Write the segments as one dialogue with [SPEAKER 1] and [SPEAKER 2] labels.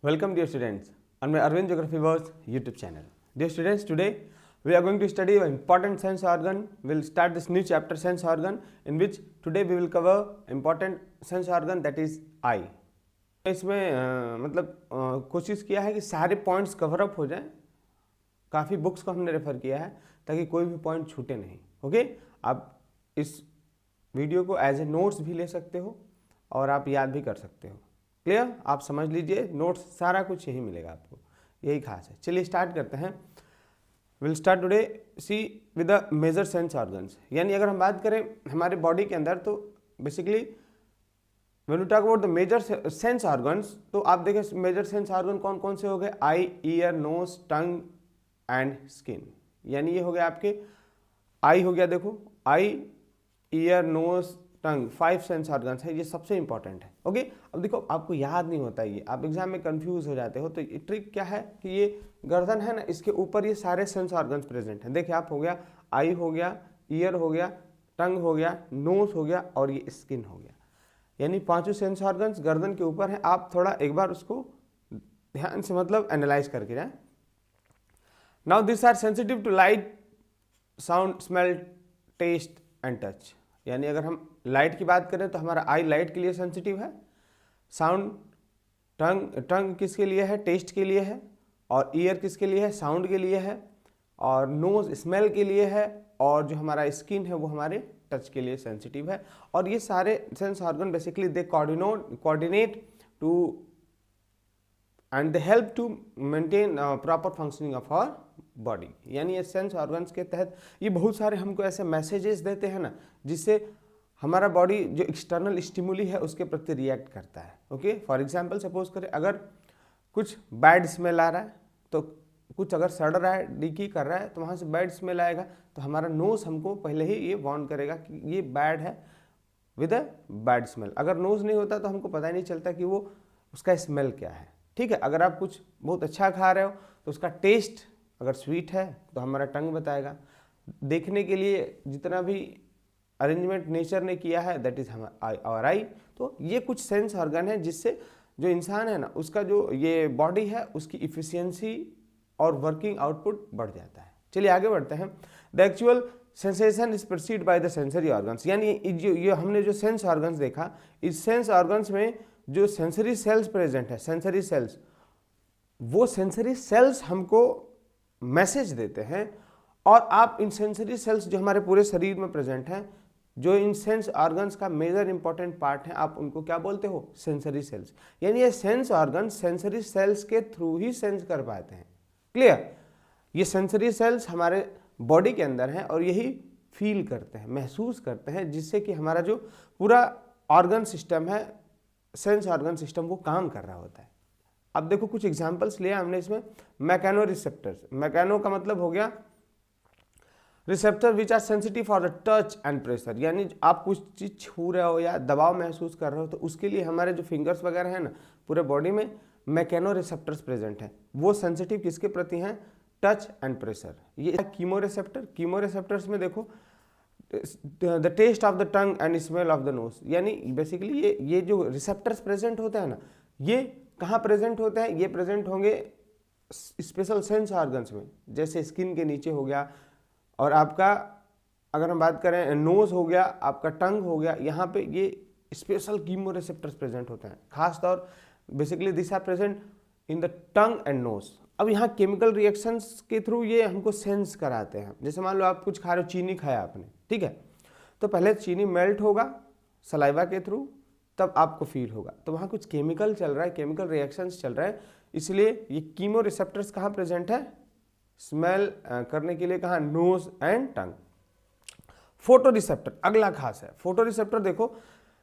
[SPEAKER 1] Welcome dear students on my Arvind Geography Words YouTube channel. Dear students, today we are going to study an important sense organ. We will start this new chapter sense organ, in which today we will cover important sense organ, that is eye. इसमें कोशिश किया है कि सारे points cover up हो जाएं. काफ़ी books को हमने रेफर किया है ताकि कोई भी पॉइंट छूटे नहीं. ओके, आप इस वीडियो को एज ए नोट्स भी ले सकते हो और आप याद भी कर सकते हो. क्लियर? आप समझ लीजिए, नोट्स सारा कुछ यही मिलेगा आपको, यही खास है. चलिए स्टार्ट करते हैं. Will start today see with the major sense organs. यानी अगर हम बात करें हमारे बॉडी के अंदर, तो basically when you talk about the major sense organs, तो आप देखें मेजर सेंस ऑर्गन कौन कौन से हो गए. Eye, ear, nose, tongue and skin. यानी ये हो गया आपके आई हो गया. देखो, eye, ear, nose, tongue, 5 sense organs है. ये सबसे इंपॉर्टेंट है. ओके, अब देखो आपको याद नहीं होता ये, आप एग्जाम में कंफ्यूज हो जाते हो. तो ये ट्रिक क्या है कि ये गर्दन है ना, इसके ऊपर ये सारे सेंस ऑर्गन्स प्रेजेंट हैं. देखिए आप, हो गया आई, हो गया ईयर, हो गया टंग, हो गया नोज, हो गया और ये स्किन हो गया. यानी 5 सेंस ऑर्गन्स गर्दन के ऊपर है. आप थोड़ा एक बार उसको ध्यान से एनालाइज करके जाए. Now this are sensitive to light, sound, smell, taste and touch. यानी अगर हम लाइट की बात करें तो हमारा आई लाइट के लिए सेंसिटिव है, साउंड, टंग किसके लिए है, टेस्ट के लिए है, और ईयर किसके लिए है, साउंड के लिए है, और नोज स्मेल के लिए है, और जो हमारा स्किन है वो हमारे टच के लिए सेंसिटिव है. और ये सारे sense organ basically they coordinate to and they help to maintain proper functioning of our body. यानी ये सेंस ऑर्गन्स के तहत ये बहुत सारे हमको ऐसे मैसेजेस देते हैं ना, जिससे हमारा बॉडी जो एक्सटर्नल स्टिमुली है उसके प्रति रिएक्ट करता है. ओके, फॉर एग्जांपल सपोज करें अगर कुछ बैड स्मेल आ रहा है, तो कुछ अगर सड़ रहा है, लीकी कर रहा है, तो वहाँ से बैड स्मेल आएगा, तो हमारा नोज हमको पहले ही ये वार्न करेगा कि ये बैड है विद अ बैड स्मेल. अगर नोज नहीं होता तो हमको पता ही नहीं चलता कि वो उसका स्मेल क्या है. ठीक है, अगर आप कुछ बहुत अच्छा खा रहे हो तो उसका टेस्ट अगर स्वीट है तो हमारा टंग बताएगा. देखने के लिए जितना भी अरेंजमेंट नेचर ने किया है, दैट इज आवर आई. तो ये कुछ सेंस ऑर्गन है जिससे जो इंसान है ना, उसका जो ये बॉडी है उसकी इफिशियंसी और वर्किंग आउटपुट बढ़ जाता है. चलिए आगे बढ़ते हैं. The actual sensation is perceived by the sensory organs. यानी ये हमने जो सेंस ऑर्गन्स देखा, इस सेंस ऑर्गन्स में जो सेंसरी सेल्स प्रेजेंट है, सेंसरी सेल्स, वो सेंसरी सेल्स हमको मैसेज देते हैं. और आप इन सेंसरी सेल्स जो हमारे पूरे शरीर में प्रेजेंट हैं, जो इन सेंस ऑर्गन्स का मेजर इंपॉर्टेंट पार्ट है, आप उनको क्या बोलते हो, सेंसरी सेल्स. यानी ये सेंस ऑर्गन सेंसरी सेल्स के थ्रू ही सेंस कर पाते हैं. क्लियर? ये सेंसरी सेल्स हमारे बॉडी के अंदर हैं और यही फील करते हैं, महसूस करते हैं, जिससे कि हमारा जो पूरा ऑर्गन सिस्टम है, सेंस ऑर्गन सिस्टम, वो काम कर रहा होता है. अब देखो कुछ एग्जांपल्स लिया हमने इसमें. Mechano receptors. मैकेनो का मतलब हो गया receptor which are sensitive for the touch and pressure. यानी आप कुछ चीज छू रहे हो या दबाव महसूस कर रहे हो, तो उसके लिए हमारे जो फिंगर्स वगैरह है ना, पूरे बॉडी में मैकेनो रिसेप्टर्स प्रेजेंट हैं. वो सेंसिटिव किसके प्रति हैं, टच एंड प्रेशर. ये कीमो रिसेप्टर. कीमो रिसेप्टर्स में देखो the taste of the tongue and smell of the nose. यानी बेसिकली ये जो रिसेप्टर्स प्रेजेंट होते हैं ना, ये कहाँ प्रेजेंट होते हैं, ये प्रेजेंट होंगे स्पेशल सेंस ऑर्गन्स में, जैसे स्किन के नीचे हो गया, और आपका अगर हम बात करें नोज हो गया, आपका टंग हो गया, यहाँ पे ये स्पेशल कीमो रिसेप्टर्स प्रेजेंट होते हैं. खास तौर basically this are present in the tongue and nose. अब यहाँ केमिकल रिएक्शंस के थ्रू ये हमको सेंस कराते हैं. जैसे मान लो आप कुछ खा रहे हो, चीनी खाया आपने, ठीक है, तो पहले चीनी मेल्ट होगा सलाइवा के थ्रू, तब आपको फील होगा. तो वहाँ कुछ केमिकल चल रहा है, केमिकल रिएक्शंस चल रहे हैं, इसलिए ये कीमो रिसेप्टर्स कहाँ प्रेजेंट है, स्मेल करने के लिए कहाँ, nose and tongue. Photo receptor अगला खास है. फोटो रिसेप्टर देखो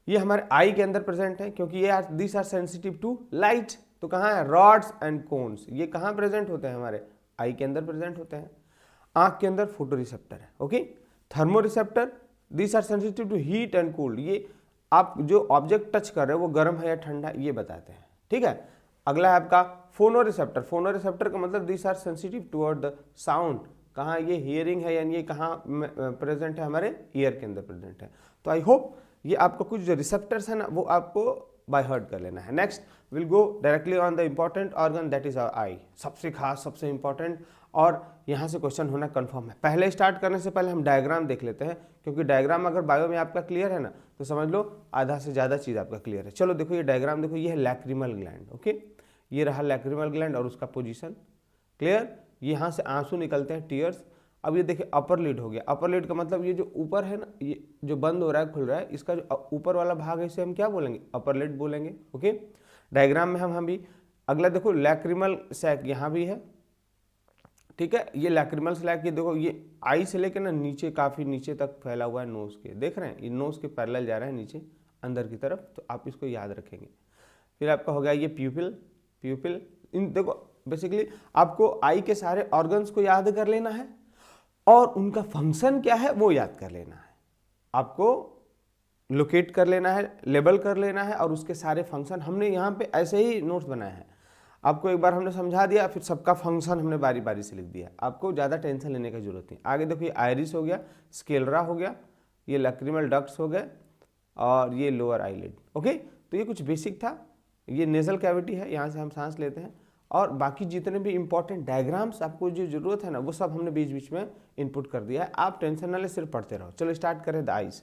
[SPEAKER 1] ये हमारे आई के अंदर प्रेजेंट है, क्योंकि ये this are sensitive to light. तो कहाँ है, रॉड्स एंड कोन्स. ये कहाँ प्रेजेंट होते हैं, हमारे आई के अंदर प्रेजेंट होते हैं. आंख के अंदर फोटो रिसेप्टर है. Okay, thermo receptor, this are sensitive to heat and cold. ये आप जो ऑब्जेक्ट टच कर रहे हो वो गर्म है या ठंडा, ये बताते हैं. ठीक है. अगला है आपका फोनो रिसेप्टर. फोनो रिसेप्टर का मतलब this are sensitive toward the sound. कहाँ, ये हियरिंग है, यानी ये कहाँ प्रेजेंट है, हमारे ईयर के अंदर प्रेजेंट है. तो आई होप ये आपको कुछ जो रिसेप्टर्स है ना, वो आपको बाय हार्ट कर लेना है। Next will go directly on the important organ that is our eye, सबसे खास सबसे इंपॉर्टेंट, और यहाँ से क्वेश्चन होना कंफर्म है। पहले स्टार्ट करने से पहले हम डायग्राम देख लेते हैं, क्योंकि डायग्राम अगर बायो में आपका क्लियर है ना तो समझ लो आधा से ज़्यादा चीज़ आपका क्लियर है। चलो देखो ये डायग्राम देखो, ये है लैक्रिमल ग्लैंड, ओके, ये रहा लैक्रिमल ग्लैंड और उसका पोजीशन क्लियर। यहाँ से आंसू निकलते हैं, टीयर्स। अब ये देखिए अपर लिड हो गया, अपर लिड का मतलब ये जो ऊपर है ना, ये जो बंद हो रहा है खुल रहा है, इसका जो ऊपर वाला भाग है इसे हम क्या बोलेंगे, अपर लिड बोलेंगे, ओके। डायग्राम में हम भी अगला देखो लैक्रिमल सैक यहाँ भी है, ठीक है, ये लैक्रिमल सैक, ये देखो ये आई से लेकर ना नीचे काफ़ी नीचे तक फैला हुआ है नोज के, देख रहे हैं ये नोज के पैरेलल जा रहा है नीचे अंदर की तरफ, तो आप इसको याद रखेंगे। फिर आपका हो गया ये प्यूपिल, प्यूपिल इन देखो बेसिकली आपको आई के सारे ऑर्गन्स को याद कर लेना है और उनका फंक्शन क्या है वो याद कर लेना है, आपको लोकेट कर लेना है, लेबल कर लेना है और उसके सारे फंक्शन हमने यहाँ पे ऐसे ही नोट्स बनाए हैं। आपको एक बार हमने समझा दिया, फिर सबका फंक्शन हमने बारी बारी से लिख दिया, आपको ज़्यादा टेंशन लेने की जरूरत नहीं। आगे देखो ये आयरिस हो गया, स्केलरा हो गया, ये लैक्रिमल डक्ट्स हो गए और ये लोअर आईलिड, ओके। तो ये कुछ बेसिक था, ये नेजल कैविटी है, यहाँ से हम सांस लेते हैं, और बाकी जितने भी इंपॉर्टेंट डायग्राम्स आपको जो जरूरत है ना वो सब हमने बीच बीच में इनपुट कर दिया है। आप टेंशन ना ले, सिर्फ पढ़ते रहो। चलो स्टार्ट करें the eyes.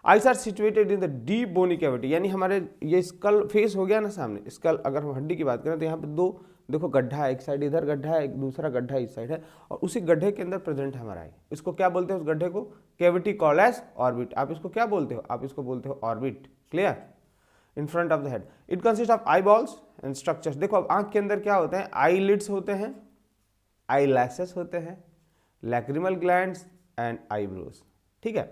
[SPEAKER 1] Eyes are situated in the deep bony cavity, यानी हमारे ये स्कल फेस हो गया ना सामने, स्कल अगर हम हड्डी की बात करें तो यहाँ पे दो देखो गड्ढा है, एक साइड इधर गड्ढा है, एक दूसरा गड्ढा इस साइड है, और उसी गड्ढे के अंदर प्रेजेंट है हमारा आई। इसको क्या बोलते हैं उस गड्ढे को, कैविटी कॉल्ड एज ऑर्बिट। आप इसको क्या बोलते हो, आप इसको बोलते हो orbit, clear, in front of the head. It consist of I balls and structures. देखो अब आंख के अंदर क्या होते हैं, आई लिड्स होते हैं, आई लैशेस होते हैं, लैक्रिमल ग्लैंड्स एंड आईब्रोज, ठीक है।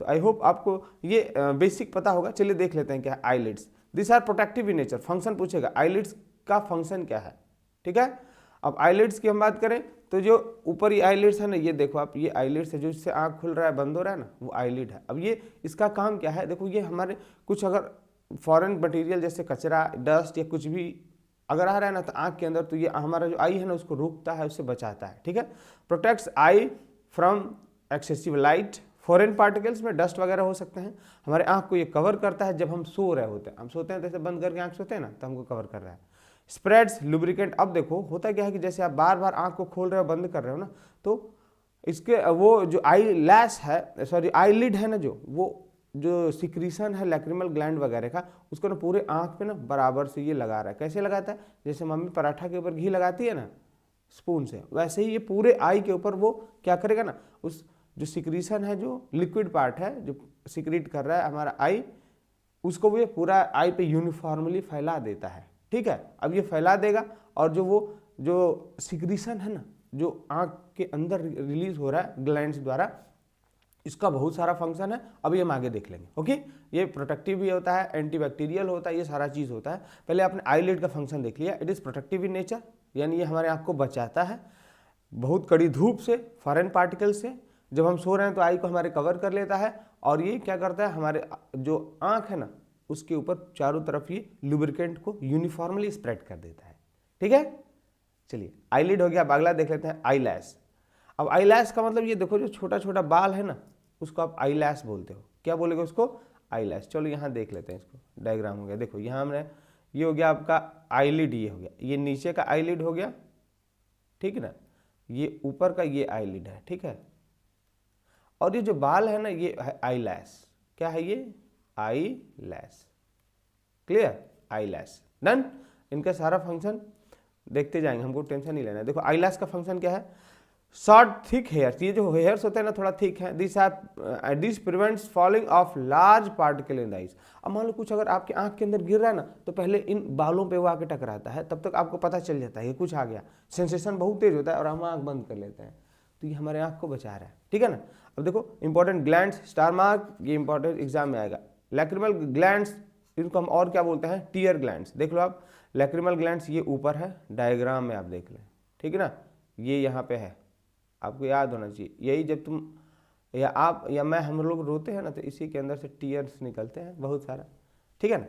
[SPEAKER 1] तो आई होप आपको ये बेसिक पता होगा। चलिए देख लेते हैं क्या है eyelids. This are protective in nature, function पूछेगा आईलिड्स का फंक्शन क्या है, ठीक है। अब आईलिड्स की हम बात करें तो जो ऊपर ये आईलिड्स है ना, ये देखो आप, ये आईलिड्स है जो इससे आँख खुल रहा है बंद हो रहा है ना, वो आईलिड है। अब ये इसका काम क्या है, देखो ये हमारे कुछ अगर फॉरेन मटेरियल जैसे कचरा, डस्ट या कुछ भी अगर आ रहा है ना तो आँख के अंदर, तो ये हमारा जो आई है ना उसको रोकता है, उससे बचाता है, ठीक है। Protects I from excessive light, foreign particles में डस्ट वगैरह हो सकते हैं, हमारे आंख को ये कवर करता है जब हम सो रहे होते हैं। हम सोते हैं जैसे बंद करके आंख सोते हैं ना, तो हमको कवर कर रहा है। स्प्रेड्स लुब्रिकेंट, अब देखो होता क्या है कि जैसे आप बार बार आंख को खोल रहे हो बंद कर रहे हो ना, तो इसके वो जो आई लैश है, सॉरी आई लिड है ना, वो जो सिक्रीशन है लैक्रिमल ग्लैंड वगैरह का, उसको ना पूरे आंख पे ना बराबर से ये लगा रहा है। कैसे लगाता है, जैसे मम्मी पराठा के ऊपर घी लगाती है ना स्पून से, वैसे ही ये पूरे आई के ऊपर वो क्या करेगा ना, उस जो सिक्रीशन है, जो लिक्विड पार्ट है जो सिक्रीट कर रहा है हमारा आई, उसको वो पूरा आई पे यूनिफॉर्मली फैला देता है, ठीक है। अब ये फैला देगा और जो सिक्रीशन है ना जो आंख के अंदर रिलीज हो रहा है ग्लैंड्स द्वारा, इसका बहुत सारा फंक्शन है, अभी हम आगे देख लेंगे, ओके। ये प्रोटेक्टिव भी होता है, एंटीबैक्टीरियल होता है, ये सारा चीज़ होता है। पहले आपने आईलिड का फंक्शन देख लिया, it is protective in nature, यानी ये हमारे आँख को बचाता है बहुत कड़ी धूप से, फॉरेन पार्टिकल से। जब हम सो रहे हैं तो आई को हमारे कवर कर लेता है, और ये क्या करता है, हमारे जो आँख है ना उसके ऊपर चारों तरफ ये लुब्रिकेंट को यूनिफॉर्मली स्प्रेड कर देता है, ठीक है। चलिए आईलिड हो गया, अब अगला देख लेते हैं आई लैश। अब आई लैश का मतलब ये देखो जो छोटा छोटा बाल है ना उसको आप आई लैश बोलते हो, क्या बोलेगे उसको, आई लैश। चलो यहाँ देख लेते हैं इसको, डायग्राम हो गया, देखो यहाँ हमने ये हो गया आपका आईलिड, ये हो गया, ये नीचे का आईलिड हो गया, ठीक है ना, ये ऊपर का ये आईलिड है, ठीक है। और ये जो बाल है ना ये है आई लैश, क्या है ये, आई लैश, क्लियर, आई लैश, डन। इनका सारा फंक्शन देखते जाएंगे, हमको टेंशन नहीं लेना है। देखो आई लैश का फंक्शन क्या है, शॉर्ट थिक हेयर्स, ये जो हेयर्स होते हैं ना थोड़ा थिक है, this prevents falling of large particle in the eyes. अब मान लो कुछ अगर आपके आंख के अंदर गिर रहा है ना, तो पहले इन बालों पे वो आके टकराता है, तब तक आपको पता चल जाता है कि कुछ आ गया, सेंसेशन बहुत तेज होता है और हम आंख बंद कर लेते हैं, तो ये हमारे आंख को बचा रहा है, ठीक है ना। अब देखो इंपॉर्टेंट ग्लैंड्स, स्टार मार्क, ये इंपॉर्टेंट एग्जाम में आएगा। लैक्रिमल ग्लैंड्स, इनको हम और क्या बोलते हैं, टीयर ग्लैंड्स। देख लो आप, लैक्रिमल ग्लैंड्स ये ऊपर है, डायग्राम में आप देख लें, ठीक है ना, ये यहाँ पे है, आपको याद होना चाहिए। यही जब तुम या आप या मैं हम लोग रोते हैं ना, तो इसी के अंदर से टीयर्स निकलते हैं बहुत सारा, ठीक है ना।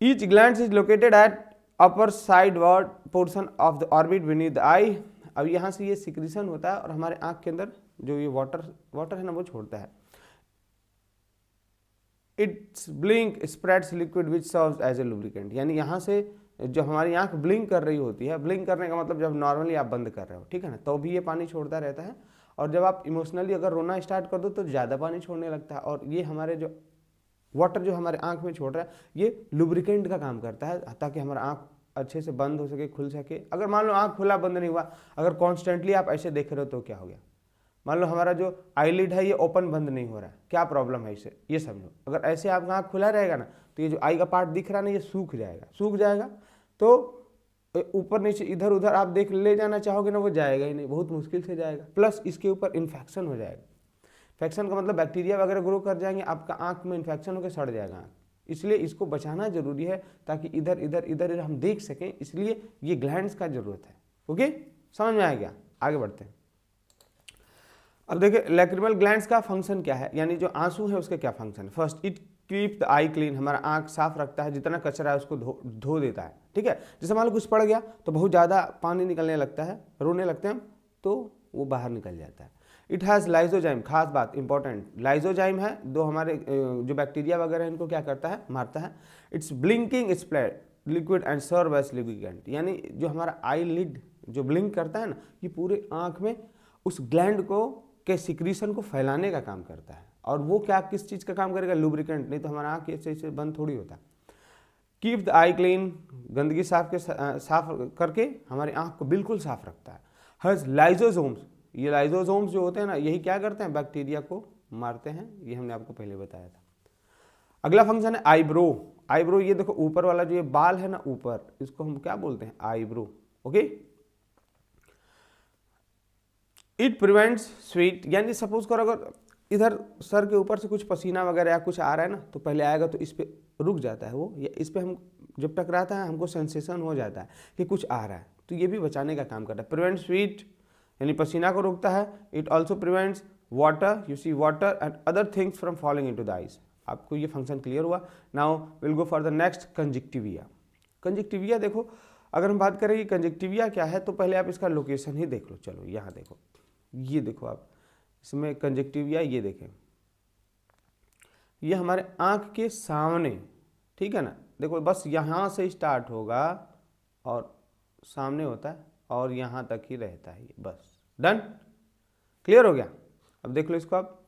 [SPEAKER 1] Each gland is located at upper sideward portion of the orbit beneath the eye. अब यहाँ से ये सिक्रीशन होता है और हमारे आँख के अंदर जो ये वाटर है ना वो छोड़ता है। It's blink spreads liquid which serves as a lubricant, यानी यहाँ से जो हमारी आंख ब्लिंक कर रही होती है, ब्लिंक करने का मतलब जब नॉर्मली आप बंद कर रहे हो, ठीक है ना, तो भी ये पानी छोड़ता रहता है, और जब आप इमोशनली अगर रोना स्टार्ट कर दो तो ज़्यादा पानी छोड़ने लगता है, और ये हमारे जो वाटर जो हमारे आंख में छोड़ रहा है ये लुब्रिकेंट का काम करता है, ताकि हमारा आंख अच्छे से बंद हो सके, खुल सके। अगर मान लो आंख खुला बंद नहीं हुआ, अगर कॉन्स्टेंटली आप ऐसे देख रहे हो तो क्या हो गया, मान लो हमारा जो आईलिड है ये ओपन बंद नहीं हो रहा है, क्या प्रॉब्लम है इसे, ये समझो। अगर ऐसे आपका आंख खुला रहेगा ना तो ये जो आई का पार्ट दिख रहा है ना ये सूख जाएगा, तो ऊपर नीचे इधर उधर आप देख ले जाना चाहोगे ना वो जाएगा ही नहीं, बहुत मुश्किल से जाएगा। प्लस इसके ऊपर इन्फेक्शन हो जाएगा, इन्फेक्शन का मतलब बैक्टीरिया वगैरह ग्रो कर जाएंगे, आपका आंख में इन्फेक्शन होकर सड़ जाएगा आंख, इसलिए इसको बचाना जरूरी है ताकि इधर इधर इधर हम देख सकें, इसलिए ये ग्लैंड्स का जरूरत है। ओके, समझ में आ गया, आगे बढ़ते हैं। अब देखिए लैक्रिमल ग्लैंड्स का फंक्शन क्या है, यानी जो आंसू है उसका क्या फंक्शन है। First, it keep the I clean, हमारा आंख साफ रखता है, जितना कचरा है उसको धो देता है, ठीक है। जैसे मान लो कुछ पड़ गया तो बहुत ज़्यादा पानी निकलने लगता है, रोने लगते हैं तो वो बाहर निकल जाता है। इट हैज़ लाइजोजाइम, खास बात इंपॉर्टेंट, लाइजोजाइम है दो हमारे जो बैक्टीरिया वगैरह है इनको क्या करता है, मारता है। It's blinking spread liquid and serve as lubricant, यानी जो हमारा आई लिड जो ब्लिंक करता है ना ये पूरे आँख में उस ग्लैंड को के सिक्रीशन को फैलाने का काम करता है, और वो क्या किस चीज़ का काम करेगा, लुब्रिकेंट, नहीं तो हमारा आँख ऐसे बंद थोड़ी होता। कीप द आई क्लीन, गंदगी साफ करके हमारी आँख को बिल्कुल साफ रखता है। हैज़ लाइजोसोम्स, ये लाइजोसोम्स जो होते हैं ना यही क्या करते हैं, बैक्टीरिया को मारते हैं, ये हमने आपको पहले बताया था। अगला फंक्शन है आईब्रो। आईब्रो ये देखो ऊपर वाला जो ये बाल है ना ऊपर, इसको हम क्या बोलते हैं, eyebrow. Okay, it prevents sweat, यानी सपोज करो अगर इधर सर के ऊपर से कुछ पसीना वगैरह या कुछ आ रहा है ना तो पहले आएगा तो इस पे रुक जाता है वो, या इस पे हम जब टकराता है हमको सेंसेशन हो जाता है कि कुछ आ रहा है, तो ये भी बचाने का काम करता है। प्रिवेंट स्वेट यानी पसीना को रोकता है। It also prevents water, you see water and other things from falling into the eyes. आपको ये फंक्शन क्लियर हुआ। Now will go for the next, conjunctiva. Conjunctiva देखो, अगर हम बात करें कि कंजक्टिविया क्या है तो पहले आप इसका लोकेशन ही देख लो। चलो यहाँ देखो, ये देखो आप इसमें कंजक्टिविया, ये देखें ये हमारे आँख के सामने, ठीक है ना, देखो बस यहाँ से स्टार्ट होगा और सामने होता है और यहाँ तक ही रहता है, ये बस डन, क्लियर हो गया। अब देख लो इसको आप,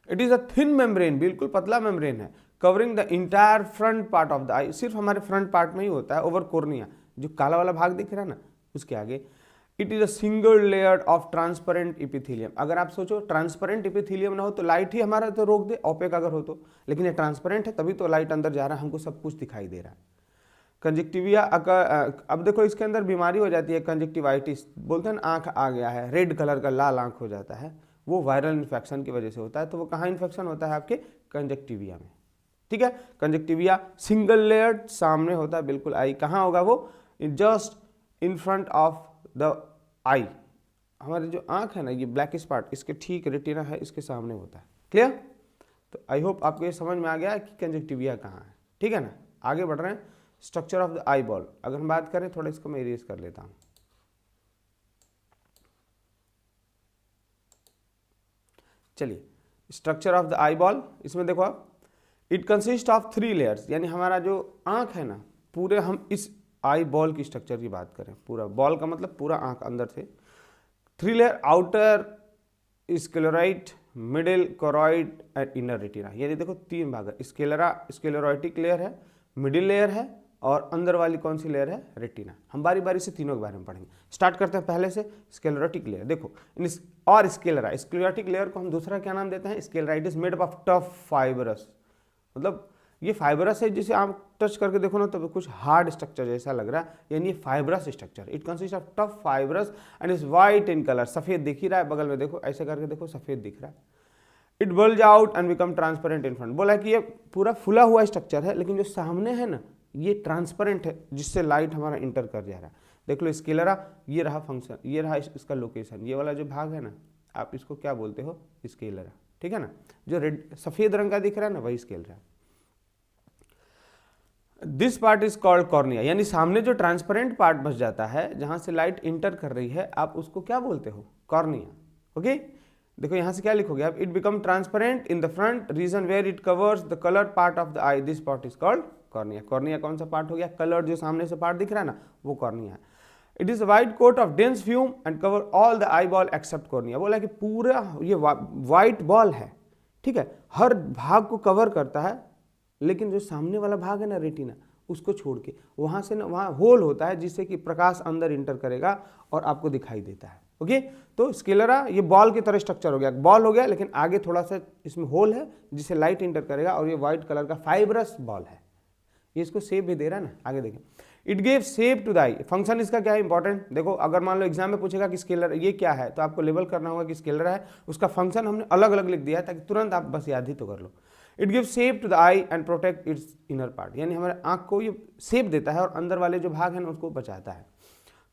[SPEAKER 1] it is a thin membrane, बिल्कुल पतला मेम्ब्रेन है, covering the entire front part of the eye, सिर्फ हमारे फ्रंट पार्ट में ही होता है, ओवर कॉर्निया, जो काला वाला भाग दिख रहा है ना उसके आगे। It is a single layer of transparent epithelium. अगर आप सोचो ट्रांसपेरेंट इपिथेलियम ना हो तो लाइट ही हमारा तो रोक दे, ओपेक अगर हो तो, लेकिन ये ट्रांसपेरेंट है तभी तो लाइट अंदर जा रहा है, हमको सब कुछ दिखाई दे रहा है। कंजक्टिविया, अब देखो इसके अंदर बीमारी हो जाती है कंजक्टिवाइटिस, बोलते हैं ना आँख आ गया है, रेड कलर का लाल आँख हो जाता है, वो वायरल इन्फेक्शन की वजह से होता है। तो वो कहाँ इन्फेक्शन होता है, आपके कंजक्टिविया में, ठीक है। कंजक्टिविया सिंगल लेयर सामने होता है बिल्कुल आई, कहाँ होगा वो, just in front of the eye, हमारी जो आँख है ना ये ब्लैकिश पार्ट, इसके ठीक रेटिना है इसके सामने होता है, क्लियर। तो आई होप आपको ये समझ में आ गया कि कंजक्टिविया कहाँ है, ठीक है ना। आगे बढ़ रहे हैं, structure of the eye ball. अगर हम बात करें, थोड़ा इसको मैं इरेज कर लेता हूँ। चलिए, structure of the eye ball, इसमें देखो आप, इट कंसिस्ट ऑफ 3 लेयर्स, यानी हमारा जो आँख है ना पूरे, हम इस आई बॉल की स्ट्रक्चर की बात करें, पूरा बॉल का मतलब पूरा आँख अंदर से, 3 layer, outer sclerite, middle choroid and inner retina, यानी देखो 3 भाग है, स्क्लेरोटिक लेयर है, मिडिल लेयर है और अंदर वाली कौन सी लेयर है, रेटिना। हम बारी बारी से तीनों के बारे में पढ़ेंगे। स्टार्ट करते हैं पहले से, स्क्लेरोटिक लेयर। देखो और स्क्लेरोटिक लेयर को हम दूसरा क्या नाम देते हैं, स्क्लेराइटिस made up of tough fibrous, मतलब ये फाइबरस है, जिसे आप टच करके देखो ना तो कुछ हार्ड स्ट्रक्चर जैसा लग रहा है, यानी ये fibrous structure. It consist of tough fibrous and is white in colour, सफेद दिख ही रहा है, बगल में देखो ऐसे करके देखो सफेद दिख रहा है। It bulge out and become transparent in front, बोला कि ये पूरा फुला हुआ स्ट्रक्चर है, लेकिन जो सामने है ना ये ट्रांसपेरेंट है, जिससे लाइट हमारा इंटर कर जा रहा है। देख लो स्क्लेरा, ये रहा फंक्शन, ये रहा इसका लोकेशन, ये वाला जो भाग है ना आप इसको क्या बोलते हो, स्क्लेरा, ठीक है ना। जो रेड सफेद रंग का दिख रहा है ना वही sclera. This part is called cornea, यानी सामने जो ट्रांसपेरेंट पार्ट बच जाता है जहां से लाइट इंटर कर रही है, आप उसको क्या बोलते हो, कॉर्निया। ओके, देखो यहाँ से क्या लिखोगे आप, it become transparent in the front region where it covers the colour part of the eye, this part is called cornea. Cornea कौन सा पार्ट हो गया, कलर जो सामने से पार्ट दिख रहा है ना वो कॉर्निया है। It is white coat of dense fume and cover all the eye ball except cornea. बोला कि पूरा ये व्हाइट बॉल है, ठीक है, हर भाग को कवर करता है, लेकिन जो सामने वाला भाग है ना रेटिना, उसको छोड़ के वहां से ना वहां होल होता है जिससे कि प्रकाश अंदर इंटर करेगा और आपको दिखाई देता है। ओके, तो स्क्लेरा ये बॉल की तरह स्ट्रक्चर हो गया, बॉल हो गया लेकिन आगे थोड़ा सा इसमें होल है जिससे लाइट इंटर करेगा, और ये व्हाइट कलर का फाइब्रस बॉल है। ये इसको शेप भी दे रहा है ना, आगे देखें। It give shape to the eye, function इसका क्या है इंपॉर्टेंट, देखो अगर मान लो एग्जाम में पूछेगा कि स्केलर ये क्या है, तो आपको लेबल करना होगा कि स्केलर है, उसका फंक्शन हमने अलग अलग लिख दिया है ताकि तुरंत आप बस याद ही तो कर लो। It give shape to the eye and protect its inner part, यानी हमारे आंख को ये शेप देता है और अंदर वाले जो भाग है ना उसको बचाता है।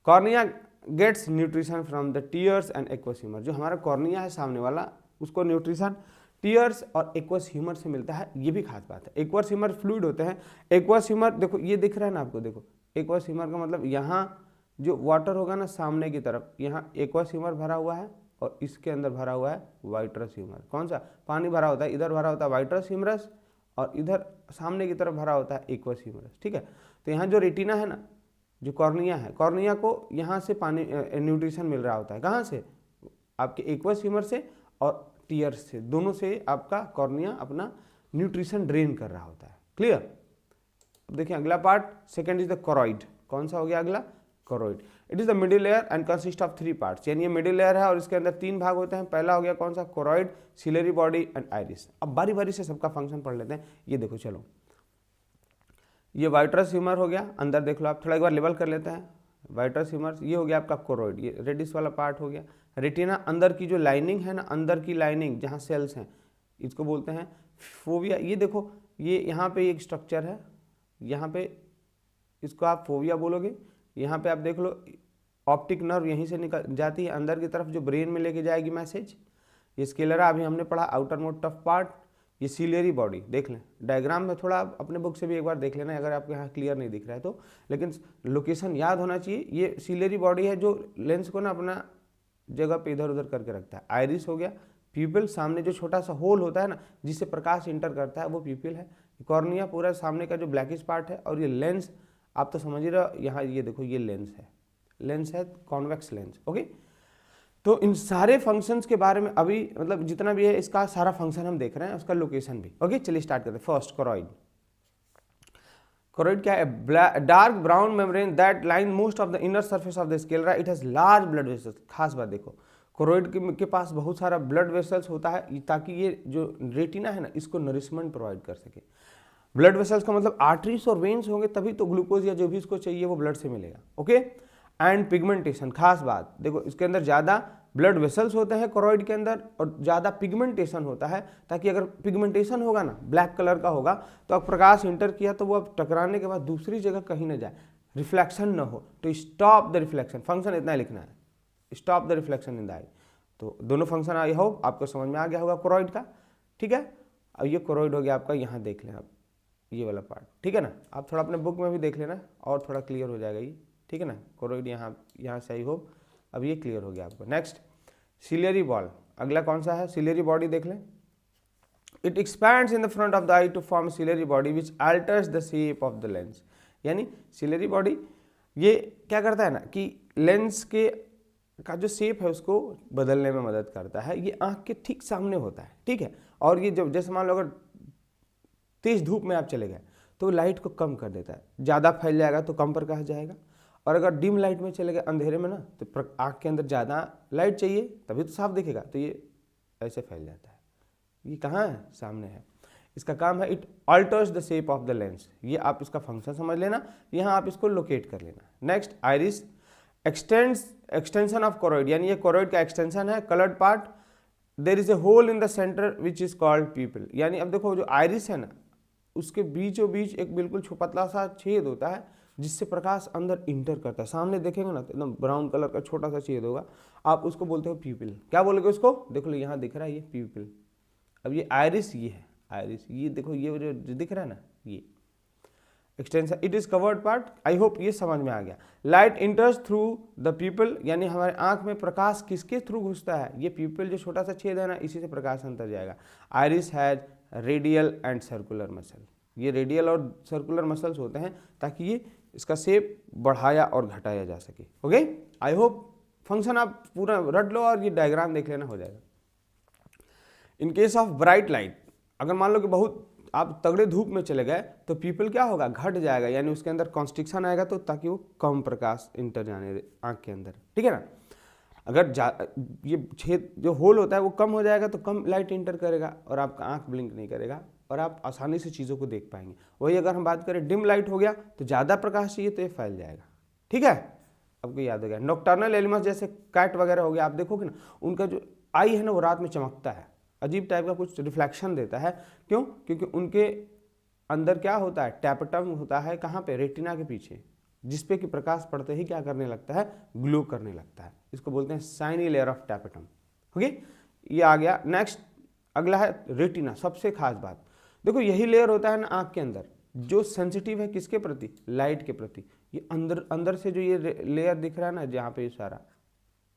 [SPEAKER 1] Cornea gets nutrition from the tears and aqueous humour, जो हमारा कॉर्निया है सामने वाला उसको न्यूट्रिशन टीयर्स और एक्वस ह्यूमर से मिलता है, ये भी खास बात है। एक्वस ह्यूमर फ्लूइड होते हैं, एक्वस ह्यूमर देखो ये दिख रहा है ना आपको, देखो एक्वस ह्यूमर का मतलब यहाँ जो वाटर होगा ना सामने की तरफ, यहाँ एक्वस ह्यूमर भरा हुआ है और इसके अंदर भरा हुआ है वाइट्रस ह्यूमर। कौन सा पानी भरा होता है, इधर भरा होता है वाइट्रस ह्यूमरस और इधर सामने की तरफ भरा होता है एक्वस ह्यूमरस, ठीक है। तो यहाँ जो रेटिना है ना, जो कॉर्निया है, कॉर्निया को यहाँ से पानी न्यूट्रिशन मिल रहा होता है, कहाँ से, आपके एक्वस ह्यूमर से और टीयर्स से, दोनों से आपका कॉर्निया अपना न्यूट्रिशन ड्रेन कर रहा होता है। क्लियर। देखिए अगला part, second is the choroid. कौन सा हो गया अगला, choroid. It is the middle layer and consist of 3 parts, यानी ये मिडिल लेयर है और इसके अंदर 3 भाग होते हैं। पहला हो गया कौन सा, choroid, ciliary body and iris. अब बारी बारी से सबका फंक्शन पढ़ लेते हैं। ये देखो चलो, ये वाइट्रस ह्यूमर हो गया, अंदर देख लो आप, थोड़ा एक बार लेवल कर लेते हैं। वाइट्रस ह्यूमर ये हो गया आपका कोरॉइड, ये रेडिस वाला पार्ट हो गया। रेटिना अंदर की जो लाइनिंग है ना, अंदर की लाइनिंग जहाँ सेल्स हैं, इसको बोलते हैं फोविया। ये देखो ये यहाँ पे एक स्ट्रक्चर है, यहाँ पे इसको आप फोविया बोलोगे। यहाँ पे आप देख लो ऑप्टिक नर्व यहीं से निकल जाती है अंदर की तरफ, जो ब्रेन में लेके जाएगी मैसेज। ये स्केलेरा अभी हमने पढ़ा, आउटर मोस्ट टफ पार्ट। ये सिलियरी बॉडी देख लें, डायग्राम में थोड़ा अपने बुक से भी एक बार देख लेना अगर आपको यहाँ क्लियर नहीं दिख रहा है तो, लेकिन लोकेशन याद होना चाहिए। ये सिलियरी बॉडी है जो लेंस को ना अपना जगह पे इधर उधर करके रखता है। आइरिस हो गया, प्यूपिल, सामने जो छोटा सा होल होता है ना जिससे प्रकाश इंटर करता है वो प्यूपिल है। कॉर्निया पूरा सामने का जो ब्लैकिश पार्ट है, और ये लेंस आप तो समझ ही रहे हो, यहाँ ये देखो ये लेंस है कॉन्वेक्स लेंस। ओके, तो इन सारे फंक्शंस के बारे में अभी मतलब जितना भी है इसका सारा फंक्शन हम देख रहे हैं, उसका लोकेशन भी। ओके, चलिए स्टार्ट करते हैं। First choroid. कोरॉइड क्या है, dark brown membrane that line most of the inner surface of the sclera, it has large blood vessels. खास बात देखो, कोरॉइड के पास बहुत सारा ब्लड वेसल्स होता है ताकि ये जो रेटिना है ना इसको नरिशमेंट प्रोवाइड कर सके। ब्लड वेसल्स का मतलब आर्टरीज और वेन्स होंगे तभी तो ग्लूकोज या जो भी इसको चाहिए वो ब्लड से मिलेगा। ओके, एंड पिगमेंटेशन, खास बात देखो इसके अंदर ज़्यादा ब्लड वेसल्स होते हैं कोरॉइड के अंदर, और ज़्यादा पिगमेंटेशन होता है ताकि अगर पिगमेंटेशन होगा ना, ब्लैक कलर का होगा, तो अब प्रकाश इंटर किया तो वो अब टकराने के बाद दूसरी जगह कहीं ना जाए, रिफ्लेक्शन ना हो, तो स्टॉप द रिफ्लेक्शन। फंक्शन इतना ही लिखना है, stop the reflection in the eye. तो दोनों फंक्शन आई होप आपको समझ में आ गया होगा कोरॉइड का। ठीक है, अब ये कोरॉइड हो गया आपका, यहाँ देख लें आप ये वाला पार्ट, ठीक है ना। आप थोड़ा अपने बुक में भी देख लेना और थोड़ा क्लियर हो जाएगा ये, ठीक है ना। कोरॉइड यहाँ से आई होप अब ये क्लियर हो गया आपको। नेक्स्ट सिलियरी बॉल, अगला कौन सा है, सिलियरी बॉडी देख लें। It expands in the front of the eye to form ciliary body which alters the shape of the lens. यानी सिलियरी बॉडी ये क्या करता है ना कि लेंस के का जो शेप है उसको बदलने में मदद करता है। ये आंख के ठीक सामने होता है, ठीक है। और ये जब जैसे मान लो अगर तेज धूप में आप चले गए तो लाइट को कम कर देता है, ज़्यादा फैल जाएगा तो कम प्रकाश जाएगा। और अगर डिम लाइट में चले गए अंधेरे में ना, तो आँख के अंदर ज़्यादा लाइट चाहिए तभी तो साफ दिखेगा, तो ये ऐसे फैल जाता है। ये कहाँ है, सामने है। इसका काम है it altars the shape of the lens. ये आप इसका फंक्शन समझ लेना, यहाँ आप इसको लोकेट कर लेना। Next iris, extension of choroid, यानी ये कोरॉइड का एक्सटेंशन है, coloured part. There is a hole in the centre which is called pupil. यानी अब देखो जो आइरिस है ना उसके बीचों बीच एक बिल्कुल पतला सा छेद होता है जिससे प्रकाश अंदर इंटर करता है। सामने देखेंगे ना तो एकदम ब्राउन कलर का छोटा सा छेद होगा, आप उसको बोलते हो प्यूपिल। क्या बोलोगे उसको, देखो लो यहाँ दिख रहा है ये प्यूपिल। अब ये आइरिस, ये है आइरिस, ये देखो ये जो दिख रहा है ना ये। Extension, it is covered part. I hope ये समझ में आ गया। लाइट इंटर्स थ्रू द पीपल, यानी हमारे आंख में प्रकाश किसके थ्रू घुसता है, ये पीपल जो छोटा सा छेद है ना, इसी से प्रकाश अंदर जाएगा। Iris has radial and circular muscle, ये रेडियल और सर्कुलर मसल्स होते हैं ताकि ये इसका शेप बढ़ाया और घटाया जा सके। ओके, आई होप फंक्शन आप पूरा रट लो और ये डायग्राम देख लेना, हो जाएगा। In case of bright light, अगर मान लो कि बहुत आप तगड़े धूप में चले गए तो पीपल क्या होगा, घट जाएगा, यानी उसके अंदर कॉन्स्ट्रिक्शन आएगा, तो ताकि वो कम प्रकाश इंटर जाने दे आँख के अंदर, ठीक है ना। अगर ये छेद जो होल होता है वो कम हो जाएगा तो कम लाइट इंटर करेगा और आपका आँख ब्लिंक नहीं करेगा और आप आसानी से चीज़ों को देख पाएंगे। वही अगर हम बात करें डिम लाइट हो गया तो ज़्यादा प्रकाश चाहिए तो ये फैल जाएगा, ठीक है। आपको याद हो गया। नॉकटर्नल एनिमल्स जैसे कैट वगैरह हो गया, आप देखोगे ना उनका जो आई है ना वो रात में चमकता है, अजीब टाइप का कुछ रिफ्लेक्शन देता है। क्यों? क्योंकि उनके अंदर क्या होता है, टैपेटम होता है, कहाँ पे, रेटिना के पीछे, जिसपे कि प्रकाश पड़ते ही क्या करने लगता है, ग्लो करने लगता है। इसको बोलते हैं shiny layer of tapetum. Okay, ये आ गया। नेक्स्ट अगला है रेटिना, सबसे खास बात देखो, यही लेयर होता है ना आँख के अंदर जो सेंसिटिव है किसके प्रति, लाइट के प्रति। ये अंदर से जो ये लेयर दिख रहा है ना, जहाँ पे ये सारा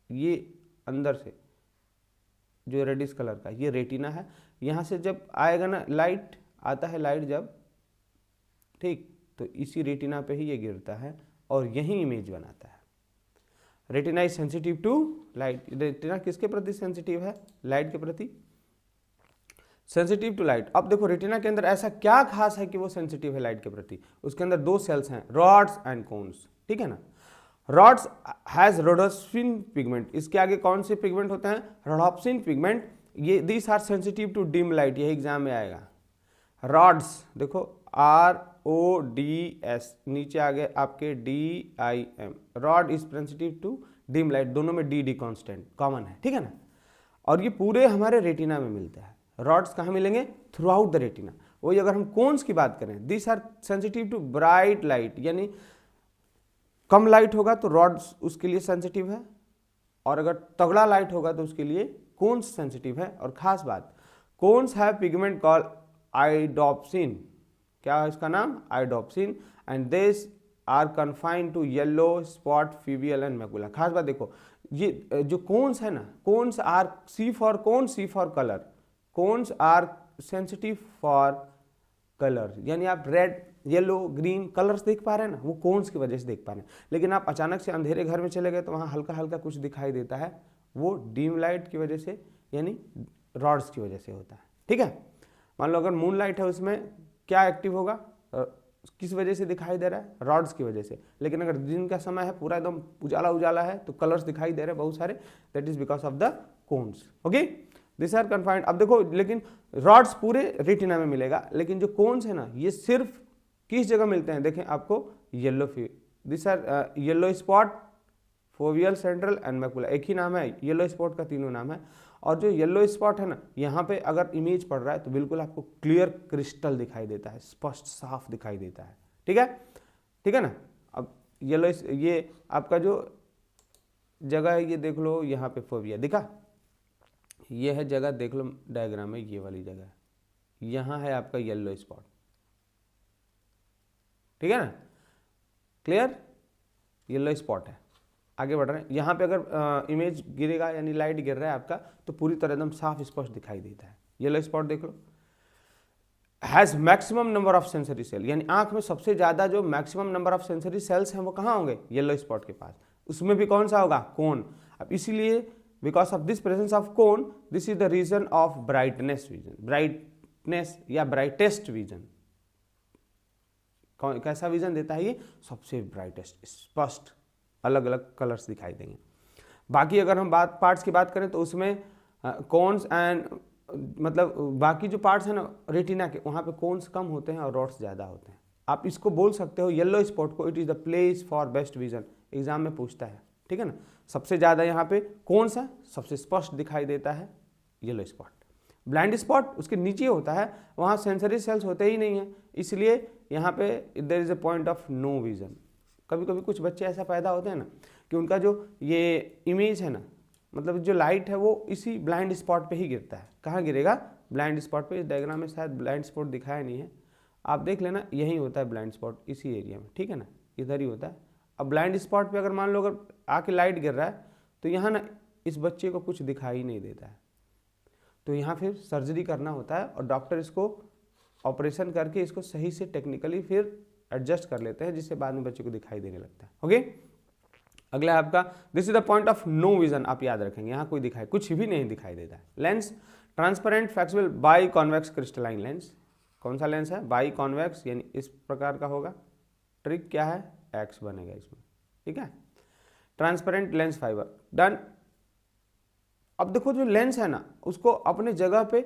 [SPEAKER 1] ये अंदर से जो रेडिश कलर का ये रेटिना है। यहाँ से जब आएगा ना लाइट, आता है लाइट जब, ठीक, तो इसी रेटिना पे ही ये गिरता है और यही इमेज बनाता है। Retina is sensitive to light. Retina किसके प्रति सेंसिटिव है, लाइट के प्रति, सेंसिटिव टू लाइट। अब देखो रेटिना के अंदर ऐसा क्या खास है कि वो सेंसिटिव है लाइट के प्रति। उसके अंदर दो सेल्स हैं, रॉड्स एंड कोन्स, ठीक है ना। रॉड्स हैज रोडोप्सिन पिगमेंट, इसके आगे कौन से पिगमेंट होते हैं, रोडोप्सिन पिगमेंट। ये this are sensitive to dim light, ये एग्जाम में आएगा। रॉड्स देखो RODS, नीचे आ गए आपके DIM, rod is sensitive to dim light, दोनों में D कांस्टेंट कॉमन है, ठीक है ना। और ये पूरे हमारे रेटिना में मिलता है। रॉड्स कहाँ मिलेंगे, थ्रू आउट द रेटिना। वही अगर हम कोन्स की बात करें, this are sensitive to bright light, यानी कम लाइट होगा तो रॉड्स उसके लिए सेंसिटिव है, और अगर तगड़ा लाइट होगा तो उसके लिए कोन्स सेंसिटिव है। और खास बात, cones have pigment called iodopsin, क्या है इसका नाम, iodopsin, and this are confined to yellow spot foveal and macula. खास बात देखो, ये जो कोन्स है ना, cones are C for cone, C for colour, cones are sensitive for colour, यानी आप रेड, येलो, ग्रीन कलर्स देख पा रहे हैं ना, वो कोन्स की वजह से देख पा रहे हैं। लेकिन आप अचानक से अंधेरे घर में चले गए तो वहाँ हल्का हल्का कुछ दिखाई देता है, वो डीम लाइट की वजह से, यानी रॉड्स की वजह से होता है, ठीक है। मान लो अगर मून लाइट है, उसमें क्या एक्टिव होगा, किस वजह से दिखाई दे रहा है, रॉड्स की वजह से। लेकिन अगर दिन का समय है, पूरा एकदम उजाला उजाला है, तो कलर्स दिखाई दे रहे हैं बहुत सारे, that is because of the cones. Okay, this are confined. अब देखो, लेकिन रॉड्स पूरे रेटिना में मिलेगा, लेकिन जो कोन्स है ना, ये सिर्फ किस जगह मिलते हैं, देखें आपको, yellow this are yellow spot, foveal, central and macula, एक ही नाम है येलो स्पॉट का, तीनों नाम है। और जो येलो स्पॉट है ना, यहाँ पे अगर इमेज पड़ रहा है तो बिल्कुल आपको क्लियर क्रिस्टल दिखाई देता है, स्पष्ट साफ दिखाई देता है, ठीक है, ठीक है ना। अब येलो, ये आपका जो जगह है, ये देख लो, यहाँ पे फोविया दिखा, ये है जगह, देख लो डायग्राम में, ये वाली जगह, यहाँ है आपका येलो स्पॉट, ठीक है ना, क्लियर, येलो स्पॉट है। आगे बढ़ रहे हैं, यहाँ पे अगर इमेज गिरेगा, यानी लाइट गिर रहा है आपका, तो पूरी तरह एकदम साफ स्पष्ट दिखाई देता है। येलो स्पॉट देख लो। Has maximum number of sensory cell, यानी आंख में सबसे ज्यादा जो maximum number of sensory cells हैं वो कहाँ होंगे, येलो स्पॉट के पास। उसमें भी कौन सा होगा, कोन। अब इसीलिए because of this presence of cone, this is the reason of brightness vision, brightness या ब्राइटेस्ट विजन। कैसा विजन देता है ये, सबसे ब्राइटेस्ट, स्पष्ट, अलग अलग कलर्स दिखाई देंगे। बाकी अगर हम पार्ट्स की बात करें तो उसमें कोन्स एंड, मतलब बाकी जो पार्ट्स हैं ना रेटिना के, वहाँ पे कोन्स कम होते हैं और रॉड्स ज़्यादा होते हैं। आप इसको बोल सकते हो येलो स्पॉट को, it is the place for best vision, exam में पूछता है, ठीक है ना। सबसे ज़्यादा यहाँ पे कोन्स है, सबसे स्पष्ट दिखाई देता है येलो स्पॉट। ब्लाइंड स्पॉट उसके नीचे होता है, वहाँ सेंसरी सेल्स होते ही नहीं है, इसलिए यहाँ पे there is a point of no vision. कभी कभी कुछ बच्चे ऐसा पैदा होते हैं ना कि उनका जो ये इमेज है ना, मतलब जो लाइट है वो इसी ब्लाइंड स्पॉट पे ही गिरता है। कहाँ गिरेगा, ब्लाइंड स्पॉट पे। इस डायग्राम में शायद ब्लाइंड स्पॉट दिखाया नहीं है, आप देख लेना यही होता है ब्लाइंड स्पॉट, इसी एरिया में, ठीक है ना, इधर ही होता है। अब ब्लाइंड स्पॉट पे अगर मान लो अगर आके लाइट गिर रहा है तो यहाँ ना इस बच्चे को कुछ दिखाई नहीं देता है, तो यहाँ फिर सर्जरी करना होता है और डॉक्टर इसको ऑपरेशन करके इसको सही से टेक्निकली फिर एडजस्ट कर लेते हैं, जिससे बाद में बच्चे को दिखाई देने लगता है। ओके, अगला है आपका this is the point of no vision, आप याद रखेंगे यहाँ कोई दिखाई कुछ भी नहीं दिखाई देता है। Lens transparent flexible by convex crystalline lens, कौन सा लेंस है, बाई कॉन्वेक्स यानी इस प्रकार का होगा, ट्रिक क्या है, एक्स बनेगा इसमें, ठीक है। Transparent lens fibre done. अब देखो जो लेंस है ना उसको अपने जगह पे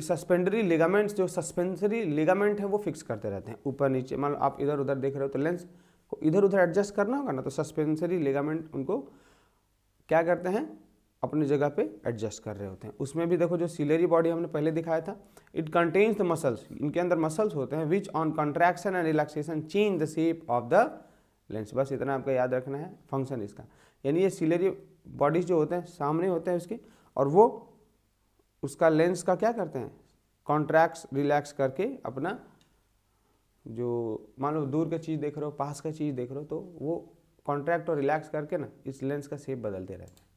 [SPEAKER 1] सस्पेंडरी लिगामेंट्स, जो सस्पेंसरी लिगामेंट है वो फिक्स करते रहते हैं ऊपर नीचे। मान लो आप इधर उधर देख रहे हो तो लेंस को इधर उधर एडजस्ट करना होगा ना, तो सस्पेंसरी लिगामेंट उनको क्या करते हैं, अपनी जगह पे एडजस्ट कर रहे होते हैं। उसमें भी देखो जो सिलेरी बॉडी हमने पहले दिखाया था, इट कंटेन्स द मसल्स, इनके अंदर मसल्स होते हैं which on contraction and relaxation change the shape of the lens. बस इतना आपका याद रखना है फंक्शन इसका, यानी ये सिलेरी बॉडीज जो होते हैं सामने होते हैं उसके, और वो उसका लेंस का क्या करते हैं, कॉन्ट्रैक्ट्स रिलैक्स करके अपना जो मान लो दूर का चीज़ देख रहे हो पास का चीज़ देख रहे हो तो वो कॉन्ट्रैक्ट और रिलैक्स करके ना इस लेंस का शेप बदलते रहते हैं।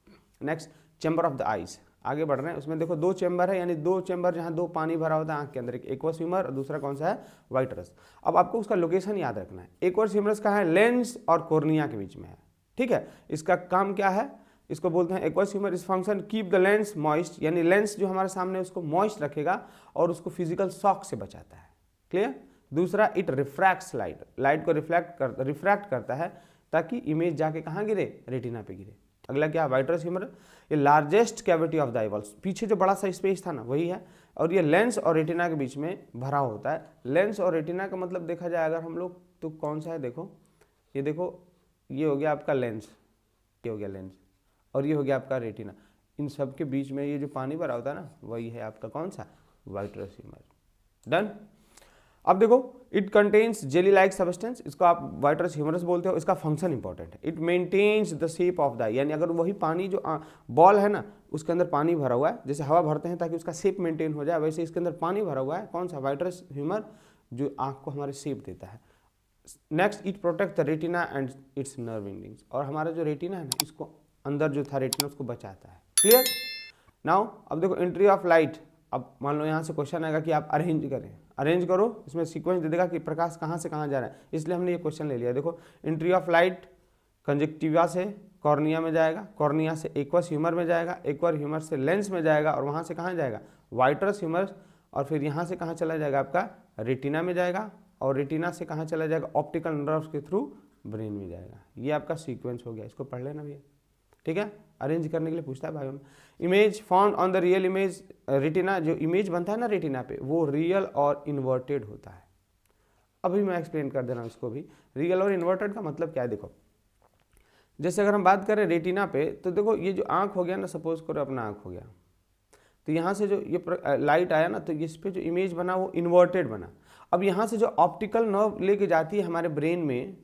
[SPEAKER 1] Next chamber of the eyes, आगे बढ़ रहे हैं, उसमें देखो 2 चैम्बर है, यानी 2 चैम्बर जहाँ 2 पानी भरा होता है आँख के अंदर, एक एक्वस ह्यूमर और दूसरा कौन सा है, वाइट्रस। अब आपको उसका लोकेशन याद रखना है, एक्वस ह्यूमरस का है लेंस और कॉर्निया के बीच में है, ठीक है। इसका काम क्या है, इसको बोलते हैं एक्वस ह्यूमर, इस function keep the lens moist, यानी लेंस जो हमारे सामने उसको मॉइस्ट रखेगा और उसको फिजिकल शॉक से बचाता है, क्लियर। दूसरा इट रिफ्रैक्ट्स लाइट, लाइट को रिफ्रैक्ट करता है ताकि इमेज जाके कहाँ गिरे, रेटिना पे गिरे। अगला क्या, वाइट्रस ह्यूमर, ये largest cavity of the eyeball, पीछे जो बड़ा सा स्पेस था ना वही है, और ये लेंस और रेटिना के बीच में भरा होता है। लेंस और रेटिना का मतलब देखा जाए अगर हम लोग तो कौन सा है, देखो ये देखो, ये हो गया आपका लेंस, ये हो गया लेंस, और ये हो गया आपका रेटिना, इन सब के बीच में ये जो पानी भरा होता है ना वही है आपका कौन सा, वाइट्रस ह्यूमर। डन। अब देखो it contains jelly like substance, इसको आप वाइट्रस ह्यूमरस बोलते हो, इसका फंक्शन इंपॉर्टेंट है, it maintains the shape of the eye, यानी अगर वही पानी जो बॉल है ना उसके अंदर पानी भरा हुआ है, जैसे हवा भरते हैं ताकि उसका शेप मेंटेन हो जाए, वैसे इसके अंदर पानी भरा हुआ है, कौन सा, वाइट्रस ह्यूमर, जो आँख को हमारे शेप देता है। Next it protect the retina and it's nerve endings, और हमारा जो रेटिना है ना इसको अंदर जो था रेटिना उसको बचाता है, क्लियर। नाउ अब देखो एंट्री ऑफ लाइट, अब मान लो यहाँ से क्वेश्चन आएगा कि आप अरेंज करें, अरेंज करो, इसमें सीक्वेंस दे देगा कि प्रकाश कहाँ से कहाँ जा रहा है, इसलिए हमने ये क्वेश्चन ले लिया। देखो एंट्री ऑफ लाइट कंजक्टिवा से कॉर्निया में जाएगा, कॉर्निया से एक्वस ह्यूमर में जाएगा, एक्वर ह्यूमर से लेंस में जाएगा, और वहाँ से कहाँ जाएगा, वाइट्रस ह्यूमर, और फिर यहाँ से कहाँ चला जाएगा आपका रेटिना में जाएगा, और रेटिना से कहाँ चला जाएगा, ऑप्टिकल नर्व्स के थ्रू ब्रेन में जाएगा। ये आपका सीक्वेंस हो गया, इसको पढ़ लेना भैया, ठीक है। अरेंज करने के लिए पूछता है भाई हम। Image found on the real image retina, जो इमेज बनता है ना रेटिना पे वो रियल और इन्वर्टेड होता है। अभी मैं एक्सप्लेन कर दे रहा हूँ इसको भी, रियल और इन्वर्टेड का मतलब क्या है। देखो जैसे अगर हम बात करें रेटिना पे, तो देखो ये जो आँख हो गया ना, सपोज करो अपना आँख हो गया, तो यहाँ से जो ये लाइट आया ना तो इस पर जो इमेज बना वो इन्वर्टेड बना। अब यहाँ से जो ऑप्टिकल नर्व लेके जाती है हमारे ब्रेन में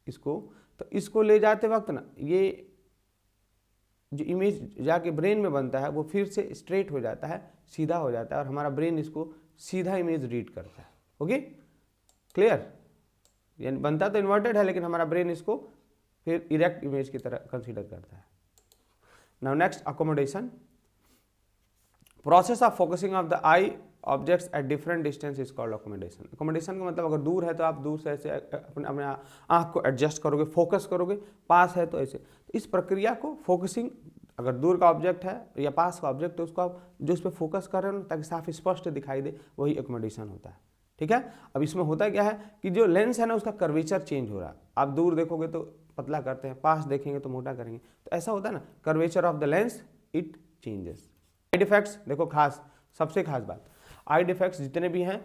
[SPEAKER 1] इसको, तो इसको ले जाते वक्त ना ये जो इमेज जाके ब्रेन में बनता है वो फिर से स्ट्रेट हो जाता है, सीधा हो जाता है, और हमारा ब्रेन इसको सीधा इमेज रीड करता है। ओके क्लियर, यानी बनता तो इन्वर्टेड है लेकिन हमारा ब्रेन इसको फिर इरेक्ट इमेज की तरह कंसीडर करता है। Now next accommodation, process of focusing of the I objects at different distance is called accommodation. Accommodation का मतलब अगर दूर है तो आप दूर से ऐसे अपने आँख को एडजस्ट करोगे, फोकस करोगे, पास है तो ऐसे। तो इस प्रक्रिया को फोकसिंग, अगर दूर का ऑब्जेक्ट है या पास का ऑब्जेक्ट है उसको आप जो उस पर फोकस कर रहे हो ताकि साफ स्पष्ट दिखाई दे, वही अकोमोडेशन होता है, ठीक है। अब इसमें होता क्या है कि जो लेंस है ना उसका कर्वेचर चेंज हो रहा है, आप दूर देखोगे तो पतला करते हैं, पास देखेंगे तो मोटा करेंगे, तो ऐसा होता है ना, curvature of the lens it changes. I defects देखो खास, सबसे खास बात, आई डिफेक्ट्स जितने भी हैं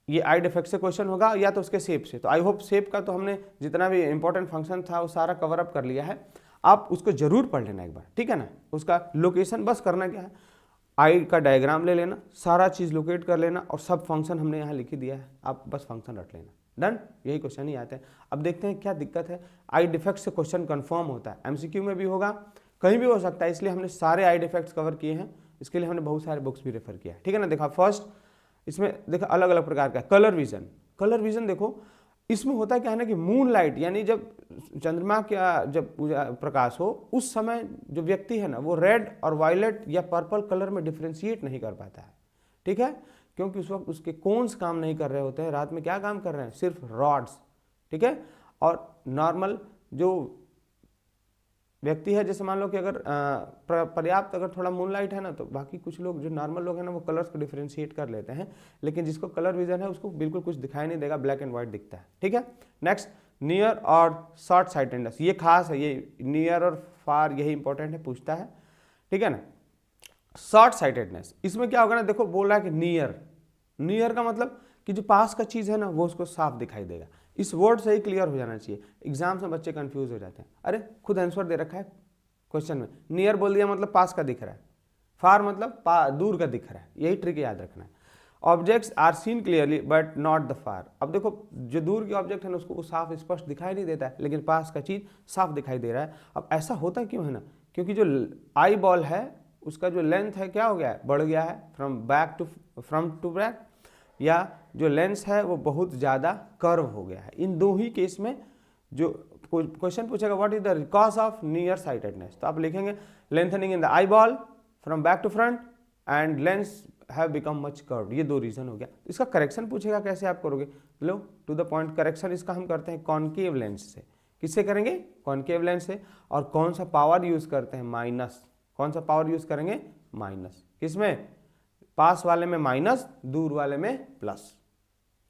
[SPEAKER 1] ये आई डिफेक्ट से क्वेश्चन होगा या तो उसके शेप से। तो आई होप शेप का तो हमने जितना भी इंपॉर्टेंट फंक्शन था वो सारा कवर अप कर लिया है, आप उसको जरूर पढ़ लेना एक बार, ठीक है ना। उसका लोकेशन बस करना क्या है, आई का डायग्राम ले लेना, सारा चीज़ लोकेट कर लेना, और सब फंक्शन हमने यहाँ लिख दिया है, आप बस फंक्शन रट लेना, डन। यही क्वेश्चन ही आते हैं। अब देखते हैं क्या दिक्कत है। आई डिफेक्ट से क्वेश्चन कन्फर्म होता है, एमसीक्यू में भी होगा, कहीं भी हो सकता है, इसलिए हमने सारे आई डिफेक्ट्स कवर किए हैं, इसके लिए हमने बहुत सारे बुक्स भी रेफर किया है, ठीक है ना। देखा फर्स्ट इसमें देखो अलग अलग प्रकार का कलर विजन। कलर विजन देखो इसमें होता है क्या है ना कि मून लाइट यानी जब चंद्रमा का जब प्रकाश हो उस समय जो व्यक्ति है ना वो रेड और वायलेट या पर्पल कलर में डिफ्रेंशिएट नहीं कर पाता है, ठीक है, क्योंकि उस वक्त उसके कोन्स काम नहीं कर रहे होते हैं। रात में क्या काम कर रहे हैं, सिर्फ रॉड्स, ठीक है। और नॉर्मल जो व्यक्ति है, जैसे मान लो कि अगर पर्याप्त अगर थोड़ा मूनलाइट है ना तो बाकी कुछ लोग जो नॉर्मल लोग हैं ना वो कलर्स को डिफरेंशिएट कर लेते हैं, लेकिन जिसको कलर विजन है उसको बिल्कुल कुछ दिखाई नहीं देगा, ब्लैक एंड व्हाइट दिखता है, ठीक है। नेक्स्ट नियर और शॉर्ट साइटेडनेस, ये खास है, ये नियर और फार यही इंपॉर्टेंट है, पूछता है, ठीक है ना। शॉर्ट साइटेडनेस इसमें क्या होगा ना, देखो बोल रहा है कि नियर, नियर का मतलब कि जो पास का चीज है ना वो उसको साफ दिखाई देगा। इस वर्ड से ही क्लियर हो जाना चाहिए, एग्जाम्स में बच्चे कंफ्यूज हो जाते हैं, अरे खुद आंसर दे रखा है क्वेश्चन में, नियर बोल दिया मतलब पास का दिख रहा है, फार मतलब दूर का दिख रहा है, यही ट्रिक याद रखना है। Objects are seen clearly but not the far, अब देखो जो दूर के ऑब्जेक्ट है ना उसको साफ स्पष्ट दिखाई नहीं देता है, लेकिन पास का चीज साफ दिखाई दे रहा है। अब ऐसा होता क्यों है ना, क्योंकि जो आई बॉल है उसका जो लेंथ है क्या हो गया है, बढ़ गया है, फ्रम टू बैक, या जो लेंस है वो बहुत ज़्यादा कर्व हो गया है। इन दो ही केस में जो क्वेश्चन पूछेगा what is the cause of near sightedness, तो आप लिखेंगे lengthening in the eye ball from back to front and lens have become much curved, ये दो रीजन हो गया। इसका करेक्शन पूछेगा कैसे आप करोगे, लो टू द पॉइंट करेक्शन इसका हम करते हैं कॉनकेव लेंस से। किससे करेंगे, कॉनकेव लेंस से। और कौन सा पावर यूज करते हैं, माइनस, कौन सा पावर यूज करेंगे, माइनस, किसमें, पास वाले में माइनस, दूर वाले में प्लस,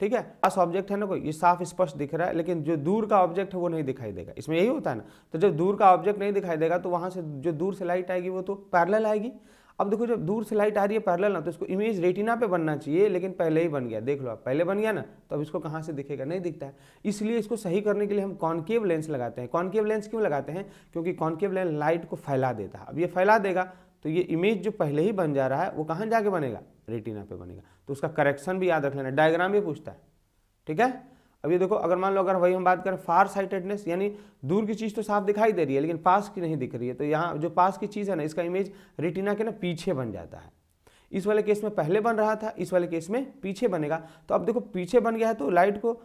[SPEAKER 1] ठीक है। पास ऑब्जेक्ट है ना कोई, ये साफ स्पष्ट दिख रहा है, लेकिन जो दूर का ऑब्जेक्ट है वो नहीं दिखाई देगा, इसमें यही होता है ना। तो जब दूर का ऑब्जेक्ट नहीं दिखाई देगा तो वहां से जो दूर से लाइट आएगी वो तो पैरेलल आएगी। अब देखो जब दूर से लाइट आ रही है पैरेलल ना, तो इसको इमेज रेटिना पे बनना चाहिए, लेकिन पहले ही बन गया, देख लो आप, पहले बन गया ना, तो अब इसको कहाँ से दिखेगा, नहीं दिखता है। इसलिए इसको सही करने के लिए हम कॉनकेव लेंस लगाते हैं। कॉनकेव लेंस क्यों लगाते हैं, क्योंकि कॉनकेव लेंस लाइट को फैला देता है। अब ये फैला देगा तो ये इमेज जो पहले ही बन जा रहा है वो कहाँ जाके बनेगा, रेटिना पे बनेगा। तो उसका करेक्शन भी याद रख लेना, डायग्राम भी पूछता है, ठीक है। अब ये देखो अगर मान लो अगर वही हम बात करें फार साइटेडनेस, यानी दूर की चीज़ तो साफ दिखाई दे रही है लेकिन पास की नहीं दिख रही है, तो यहाँ जो पास की चीज़ है ना इसका इमेज रेटिना के ना पीछे बन जाता है। इस वाले केस में पहले बन रहा था, इस वाले केस में पीछे बनेगा। तो अब देखो पीछे बन गया है तो लाइट को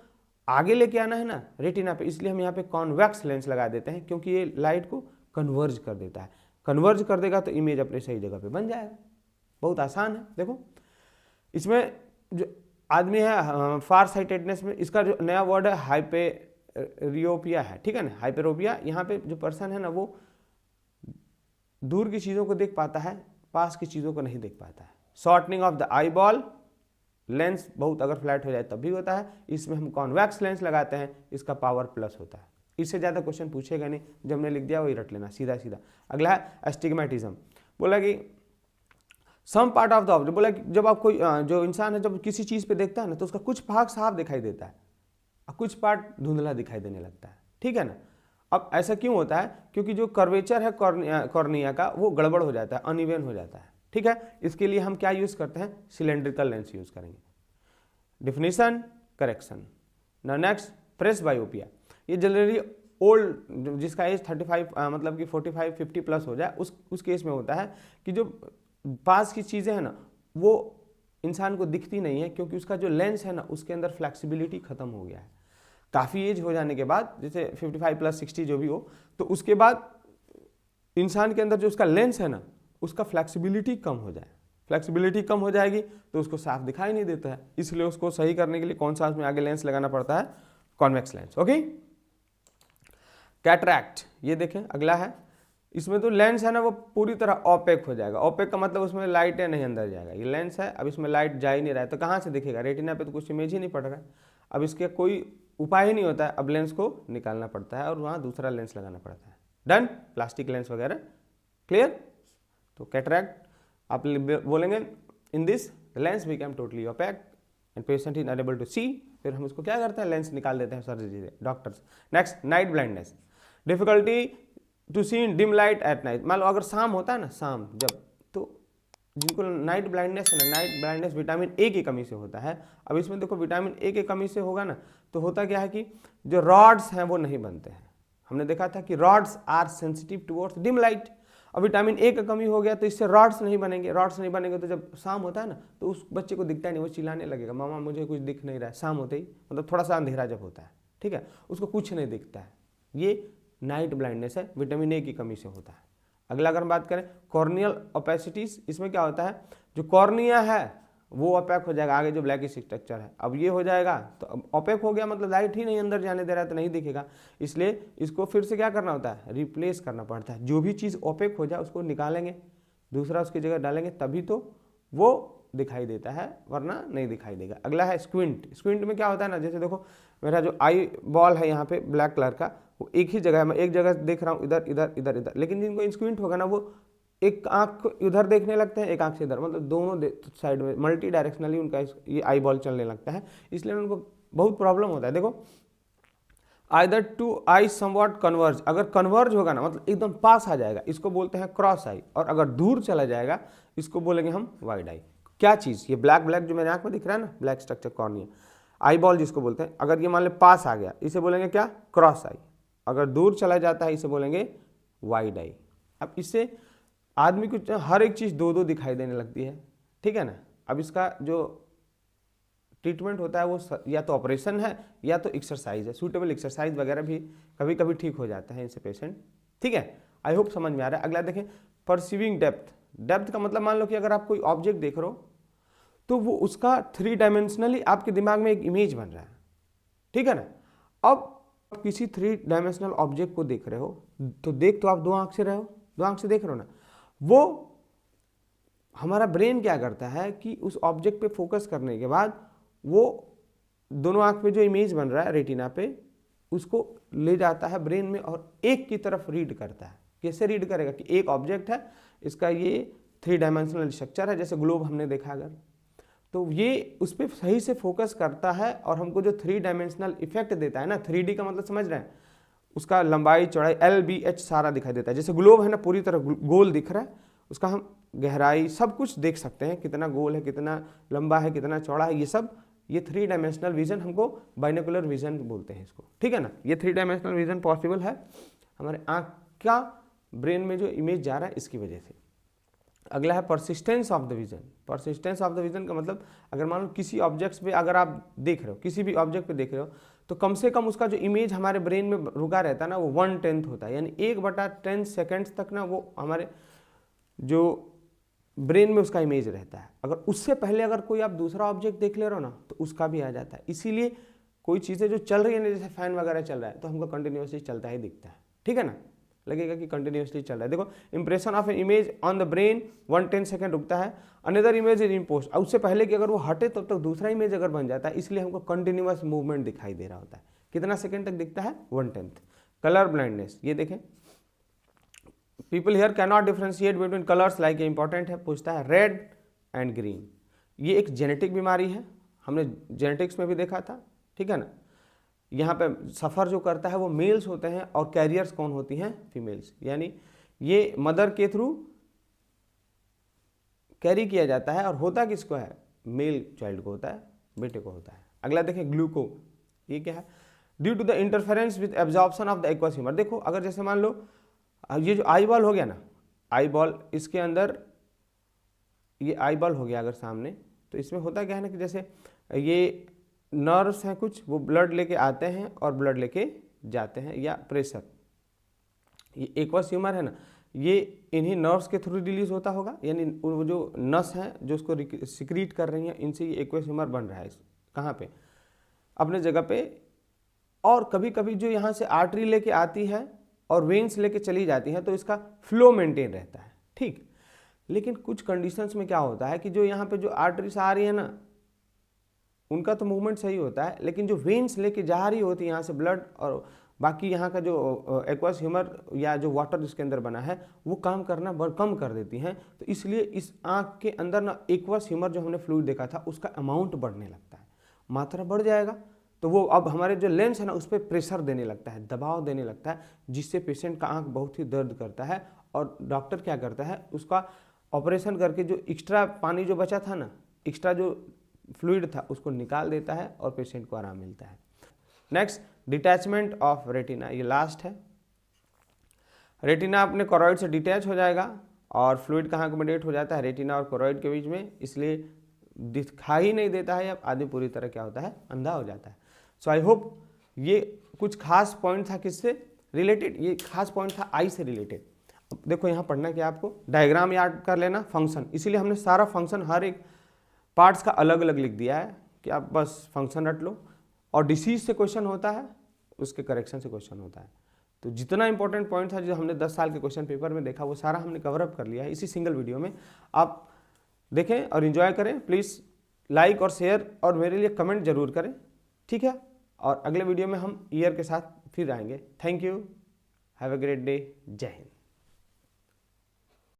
[SPEAKER 1] आगे लेके आना है ना रेटिना पे, इसलिए हम यहाँ पे कॉन्वेक्स लेंस लगा देते हैं, क्योंकि ये लाइट को कन्वर्ज कर देता है। कन्वर्ज कर देगा तो इमेज अपने सही जगह पे बन जाएगा। बहुत आसान है। देखो इसमें जो आदमी है फार साइटेडनेस में, इसका जो नया वर्ड है हाइपेरियोपिया है, ठीक है ना, हाइपेरोपिया। यहाँ पे जो पर्सन है ना वो दूर की चीज़ों को देख पाता है, पास की चीज़ों को नहीं देख पाता है। Shortening of the eye ball, lens बहुत अगर फ्लैट हो जाए तब भी होता है। इसमें हम कॉन्वेक्स लेंस लगाते हैं, इसका पावर प्लस होता है। इससे ज़्यादा क्वेश्चन पूछेगा नहीं, जब हमने लिख दिया वही रट लेना सीधा सीधा। अगला है एस्टिग्मेटिज्म। बोला कि some part of the object, बोला कि जब आप कोई जो इंसान है जब किसी चीज़ पे देखता है ना तो उसका कुछ भाग साफ दिखाई देता है और कुछ पार्ट धुंधला दिखाई देने लगता है, ठीक है ना। अब ऐसा क्यों होता है, क्योंकि जो कर्वेचर है कॉर्निया का वो गड़बड़ हो जाता है, अनइवन हो जाता है, ठीक है। इसके लिए हम क्या यूज़ करते हैं, सिलेंड्रिकल लेंस यूज़ करेंगे। Definition, correction. नेक्स्ट प्रेसबायोपिया, ये जनरली ओल्ड जिसका एज 35 मतलब कि 45-50 प्लस हो जाए उस केस में होता है कि जो पास की चीज़ें हैं ना वो इंसान को दिखती नहीं है, क्योंकि उसका जो लेंस है ना उसके अंदर फ्लेक्सिबिलिटी खत्म हो गया है। काफ़ी एज हो जाने के बाद, जैसे 55 प्लस 60 जो भी हो, तो उसके बाद इंसान के अंदर जो उसका लेंस है ना उसका फ्लेक्सिबिलिटी कम हो जाए, फ्लेक्सिबिलिटी कम हो जाएगी तो उसको साफ दिखाई नहीं देता है। इसलिए उसको सही करने के लिए कौन सा उसमें आगे लेंस लगाना पड़ता है, कॉन्वेक्स लेंस। ओके। कैटरैक्ट, ये देखें अगला है। इसमें तो लेंस है ना वो पूरी तरह ओपेक हो जाएगा। ओपेक का मतलब उसमें लाइटें नहीं अंदर जाएगा। ये लेंस है, अब इसमें लाइट जा ही नहीं रहा है तो कहाँ से दिखेगा, रेटिना पे तो कुछ इमेज ही नहीं पड़ रहा है। अब इसके कोई उपाय ही नहीं होता है, अब लेंस को निकालना पड़ता है और वहाँ दूसरा लेंस लगाना पड़ता है। डन, प्लास्टिक लेंस वगैरह, क्लियर। तो कैटरैक्ट आप बोलेंगे in this lens become totally opaque and patient is unable to see, फिर हम उसको क्या करते हैं, लेंस निकाल देते हैं सर्जरी से, doctors. Next, night blindness, difficulty to see in dim light at night. मान लो अगर शाम होता है ना, शाम जब, तो जिनको नाइट ब्लाइंडनेस है ना, नाइट ब्लाइंडनेस विटामिन ए की कमी से होता है। अब इसमें देखो विटामिन ए की कमी से होगा ना तो होता क्या है कि जो रॉड्स हैं वो नहीं बनते हैं। हमने देखा था कि rods are sensitive towards dim light. और विटामिन ए का कमी हो गया तो इससे रॉड्स नहीं बनेंगे, रॉड्स नहीं बनेंगे तो जब शाम होता है ना तो उस बच्चे को दिखता नहीं, वो चिल्लाने लगेगा मामा मुझे कुछ दिख नहीं रहा है, शाम होते ही मतलब थोड़ा सा अंधेरा जब होता है, ठीक है, उसको कुछ नहीं दिखता है, ये नाइट ब्लाइंडनेस है, विटामिन ए की कमी से होता है। अगला अगर हम बात करें कॉर्नियल ओपेसिटीज, इसमें क्या होता है जो कॉर्निया है वो ओपेक हो जाएगा, आगे जो ब्लैकिश स्ट्रक्चर है अब ये हो जाएगा, तो अब ओपेक हो गया मतलब लाइट ही नहीं अंदर जाने दे रहा है तो नहीं दिखेगा, इसलिए इसको फिर से क्या करना होता है, रिप्लेस करना पड़ता है। जो भी चीज़ ओपेक हो जाए उसको निकालेंगे, दूसरा उसकी जगह डालेंगे, तभी तो वो दिखाई देता है, वरना नहीं दिखाई देगा। अगला है स्क्विंट। स्क्विंट में क्या होता है ना, जैसे देखो मेरा जो आई बॉल है यहाँ पे ब्लैक कलर का, वो एक ही जगह है, मैं एक जगह देख रहा हूँ, इधर इधर इधर इधर, लेकिन जिनको स्क्विंट होगा ना वो एक आंख इधर देखने लगते हैं, एक आंख से इधर, मतलब दोनों साइड में मल्टी डायरेक्शनली उनका ये आई बॉल चलने लगता है, इसलिए उनको बहुत प्रॉब्लम होता है। देखो either two eye somewhat converge, अगर कन्वर्ज होगा ना मतलब एकदम पास आ जाएगा, इसको बोलते हैं क्रॉस आई, और अगर दूर चला जाएगा इसको बोलेंगे हम वाइड आई। क्या चीज़, ये ब्लैक ब्लैक जो मेरे आंख में दिख रहा है ना, black structure cornea, eye ball जिसको बोलते हैं, अगर ये मान ले पास आ गया इसे बोलेंगे क्या, क्रॉस आई, अगर दूर चला जाता है इसे बोलेंगे वाइड आई। अब इससे आदमी को हर एक चीज़ दो दो दिखाई देने लगती है, ठीक है ना। अब इसका जो ट्रीटमेंट होता है वो या तो ऑपरेशन है या तो एक्सरसाइज है, सूटेबल एक्सरसाइज वगैरह भी कभी कभी ठीक हो जाता है इनसे पेशेंट, ठीक है। आई होप समझ में आ रहा है। अगला देखें परसीविंग डेप्थ। डेप्थ का मतलब मान लो कि अगर आप कोई ऑब्जेक्ट देख रहे हो तो वो उसका 3 डायमेंशनली आपके दिमाग में एक इमेज बन रहा है, ठीक है ना। अब किसी 3 डायमेंशनल ऑब्जेक्ट को देख रहे हो तो देख तो आप 2 आंख से रहे हो, 2 आंख से देख रहे हो ना, वो हमारा ब्रेन क्या करता है कि उस ऑब्जेक्ट पे फोकस करने के बाद वो दोनों आंख पे जो इमेज बन रहा है रेटिना पे उसको ले जाता है ब्रेन में और एक की तरफ रीड करता है। कैसे रीड करेगा कि एक ऑब्जेक्ट है, इसका ये 3 डायमेंशनल स्ट्रक्चर है, जैसे ग्लोब हमने देखा अगर, तो ये उस पर सही से फोकस करता है और हमको जो 3 डायमेंशनल इफेक्ट देता है ना, 3D का मतलब समझ रहे हैं, उसका लंबाई चौड़ाई LBH सारा दिखाई देता है। जैसे ग्लोब है ना पूरी तरह गोल दिख रहा है, उसका हम गहराई सब कुछ देख सकते हैं, कितना गोल है, कितना लंबा है, कितना चौड़ा है, ये सब, ये 3 डायमेंशनल विजन हमको बाइनोकुलर विजन बोलते हैं इसको, ठीक है ना। ये 3 डायमेंशनल विजन पॉसिबल है हमारे आँख का ब्रेन में जो इमेज जा रहा है इसकी वजह से। अगला है persistence of the vision. Persistence of the vision का मतलब अगर मान लो किसी ऑब्जेक्ट पे अगर आप देख रहे हो, किसी भी ऑब्जेक्ट पे देख रहे हो, तो कम से कम उसका जो इमेज हमारे ब्रेन में रुका रहता है ना वो 1/10 होता है, यानी 1/10 सेकेंड्स तक ना वो हमारे जो ब्रेन में उसका इमेज रहता है। अगर उससे पहले अगर कोई आप दूसरा ऑब्जेक्ट देख ले रहे हो ना तो उसका भी आ जाता है। इसीलिए कोई चीज़ें जो चल रही है ना, जैसे फैन वगैरह चल रहा है तो हमको कंटिन्यूसली चलता ही दिखता है, ठीक है ना, लगेगा कि कंटिन्यूसली चल रहा है। देखो impression of an image on the brain 1/10 second रुकता है, अनदर इमेज इज इम्पोस्ट, और उससे पहले कि अगर वो हटे तब तक दूसरा इमेज अगर बन जाता है, इसलिए हमको कंटिन्यूस मूवमेंट दिखाई दे रहा होता है। कितना सेकेंड तक दिखता है, 1/10। कलर ब्लाइंडनेस, ये देखें people here can not differentiate between colours, like ये इंपॉर्टेंट है, पूछता है रेड एंड ग्रीन। ये एक जेनेटिक बीमारी है, हमने जेनेटिक्स में भी देखा था, ठीक है ना। यहाँ पे सफ़र जो करता है वो मेल्स होते हैं और कैरियर्स कौन होती हैं, फीमेल्स, यानी ये मदर के थ्रू कैरी किया जाता है और होता किसको है, मेल चाइल्ड को होता है, बेटे को होता है। अगला देखें ग्लूको, ये क्या है, due to the interference with absorption of the aqueous humour. देखो अगर जैसे मान लो ये जो आई बॉल हो गया ना, आई बॉल, इसके अंदर ये आई बॉल हो गया अगर सामने, तो इसमें होता क्या है ना कि जैसे ये नर्व्स हैं कुछ, वो ब्लड लेके आते हैं और ब्लड लेके जाते हैं, या प्रेशर, ये एक्वस ह्यूमर है ना, ये इन्हीं नर्व्स के थ्रू रिलीज होता होगा, यानी वो जो नस हैं जो उसको सिक्रीट कर रही हैं, इनसे ये एक्वस ह्यूमर बन रहा है। कहाँ पे, अपने जगह पे। और कभी कभी जो यहाँ से आर्टरी लेके आती है और वेन्स लेके चली जाती हैं तो इसका फ्लो मेंटेन रहता है, ठीक। लेकिन कुछ कंडीशंस में क्या होता है कि जो यहाँ पे जो आर्टरीज आ रही है ना उनका तो मूवमेंट सही होता है, लेकिन जो वेन्स लेके जा रही होती है यहाँ से ब्लड, और बाकी यहाँ का जो एक्वस ह्यूमर या जो वाटर जिसके अंदर बना है वो काम करना कम कर देती हैं। तो इसलिए इस आँख के अंदर ना एक्वस ह्यूमर जो हमने फ्लूइड देखा था उसका अमाउंट बढ़ने लगता है, मात्रा बढ़ जाएगा, तो वो अब हमारे जो लेंस है ना उस पर प्रेशर देने लगता है, दबाव देने लगता है, जिससे पेशेंट का आँख बहुत ही दर्द करता है। और डॉक्टर क्या करता है, उसका ऑपरेशन करके जो एक्स्ट्रा पानी जो बचा था ना, एक्स्ट्रा जो फ्लूइड था उसको निकाल देता है और पेशेंट को आराम मिलता है। नेक्स्ट डिटैचमेंट ऑफ रेटिना, ये लास्ट है। रेटिना अपने कोरॉइड से डिटैच हो जाएगा और फ्लूइड कहाँ अकोमोडेट हो जाता है, रेटिना और कोरॉइड के बीच में, इसलिए दिखाई नहीं देता है, अब आदमी पूरी तरह क्या होता है, अंधा हो जाता है। सो आई होप ये कुछ खास पॉइंट था किससे रिलेटेड, ये खास पॉइंट था आई से रिलेटेड। अब देखो यहाँ पढ़ना क्या आपको, डायग्राम याद कर लेना, फंक्शन, इसीलिए हमने सारा फंक्शन हर एक पार्ट्स का अलग अलग लिख दिया है कि आप बस फंक्शन रट लो। और डिसीज से क्वेश्चन होता है, उसके करेक्शन से क्वेश्चन होता है। तो जितना इंपॉर्टेंट पॉइंट था जो हमने 10 साल के क्वेश्चन पेपर में देखा वो सारा हमने कवर अप कर लिया है इसी सिंगल वीडियो में। आप देखें और इन्जॉय करें, प्लीज़ लाइक और शेयर और मेरे लिए कमेंट जरूर करें, ठीक है। और अगले वीडियो में हम ईयर के साथ फिर आएंगे। Thank you, have a great day, जय हिंद।